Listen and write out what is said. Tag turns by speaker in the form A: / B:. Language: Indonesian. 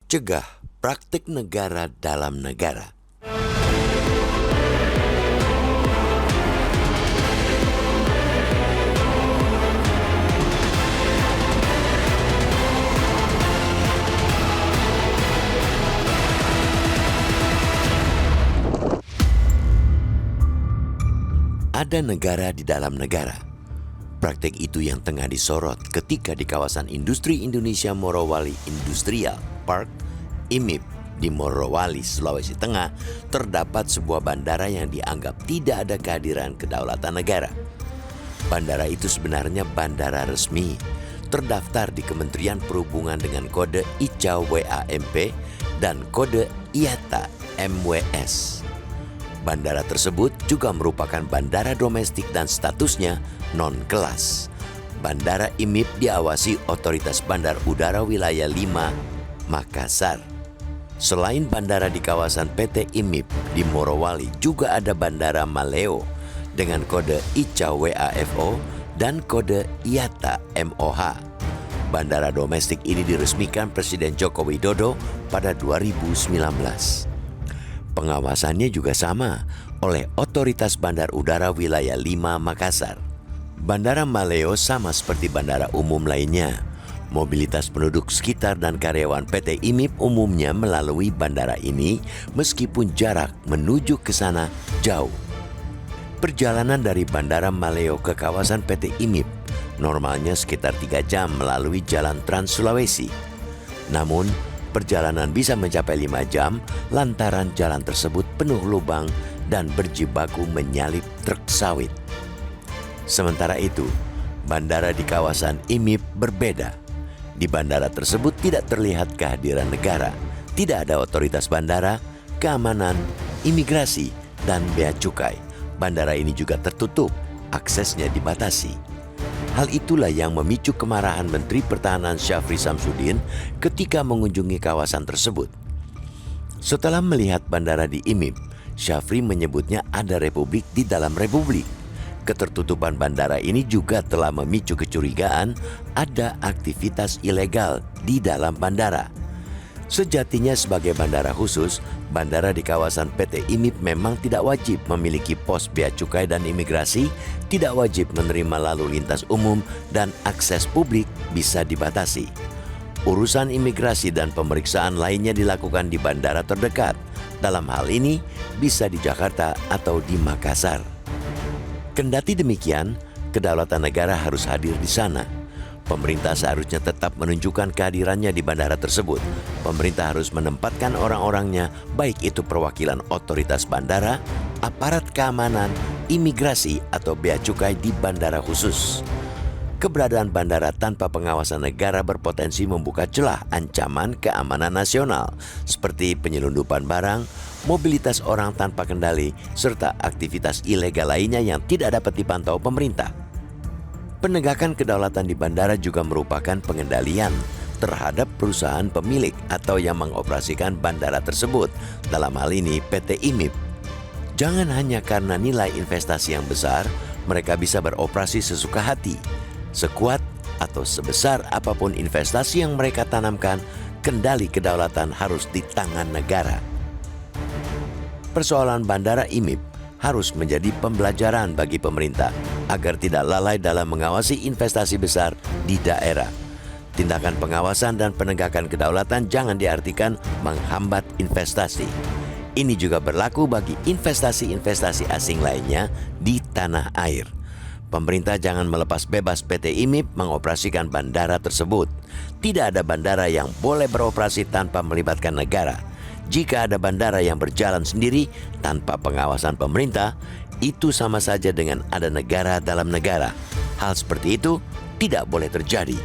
A: Cegah praktik negara dalam negara. Ada negara di dalam negara. Praktik itu yang tengah disorot ketika di kawasan industri Indonesia Morowali Industrial Park IMIP di Morowali, Sulawesi Tengah, terdapat sebuah bandara yang dianggap tidak ada kehadiran kedaulatan negara. Bandara itu sebenarnya bandara resmi, terdaftar di Kementerian Perhubungan dengan kode ICA WAMP dan kode IATA MWS. Bandara tersebut juga merupakan bandara domestik dan statusnya non-kelas. Bandara IMIP diawasi Otoritas Bandar Udara Wilayah 5, Makassar. Selain bandara di kawasan PT IMIP di Morowali, juga ada Bandara Maleo dengan kode ICA WAFO dan kode IATA MOH. Bandara domestik ini diresmikan Presiden Joko Widodo pada 2019. Pengawasannya juga sama oleh Otoritas Bandar Udara Wilayah 5 Makassar. Bandara Maleo sama seperti bandara umum lainnya. Mobilitas penduduk sekitar dan karyawan PT IMIP umumnya melalui bandara ini meskipun jarak menuju ke sana jauh. Perjalanan dari Bandara Maleo ke kawasan PT IMIP normalnya sekitar 3 jam melalui Jalan Trans Sulawesi. Namun, perjalanan bisa mencapai 5 jam lantaran jalan tersebut penuh lubang dan berjibaku menyalip truk sawit. Sementara itu, bandara di kawasan IMIP berbeda. Di bandara tersebut tidak terlihat kehadiran negara, tidak ada otoritas bandara, keamanan, imigrasi, dan bea cukai. Bandara ini juga tertutup, aksesnya dibatasi. Hal itulah yang memicu kemarahan Menteri Pertahanan Syafri Samsudin ketika mengunjungi kawasan tersebut. Setelah melihat bandara di IMIP, Syafri menyebutnya ada republik di dalam republik. Ketertutupan bandara ini juga telah memicu kecurigaan ada aktivitas ilegal di dalam bandara. Sejatinya sebagai bandara khusus, bandara di kawasan PT IMIP memang tidak wajib memiliki pos bea cukai dan imigrasi, tidak wajib menerima lalu lintas umum, dan akses publik bisa dibatasi. Urusan imigrasi dan pemeriksaan lainnya dilakukan di bandara terdekat. Dalam hal ini, bisa di Jakarta atau di Makassar. Kendati demikian, kedaulatan negara harus hadir di sana. Pemerintah seharusnya tetap menunjukkan kehadirannya di bandara tersebut. Pemerintah harus menempatkan orang-orangnya, baik itu perwakilan otoritas bandara, aparat keamanan, imigrasi, atau bea cukai di bandara khusus. Keberadaan bandara tanpa pengawasan negara berpotensi membuka celah ancaman keamanan nasional, seperti penyelundupan barang, mobilitas orang tanpa kendali, serta aktivitas ilegal lainnya yang tidak dapat dipantau pemerintah. Penegakan kedaulatan di bandara juga merupakan pengendalian terhadap perusahaan pemilik atau yang mengoperasikan bandara tersebut, dalam hal ini PT IMIP. Jangan hanya karena nilai investasi yang besar, mereka bisa beroperasi sesuka hati. Sekuat atau sebesar apapun investasi yang mereka tanamkan, kendali kedaulatan harus di tangan negara. Persoalan bandara IMIP harus menjadi pembelajaran bagi pemerintah agar tidak lalai dalam mengawasi investasi besar di daerah. Tindakan pengawasan dan penegakan kedaulatan jangan diartikan menghambat investasi. Ini juga berlaku bagi investasi-investasi asing lainnya di tanah air. Pemerintah jangan melepas bebas PT IMIP mengoperasikan bandara tersebut. Tidak ada bandara yang boleh beroperasi tanpa melibatkan negara. Jika ada bandara yang berjalan sendiri tanpa pengawasan pemerintah, itu sama saja dengan ada negara dalam negara. Hal seperti itu tidak boleh terjadi.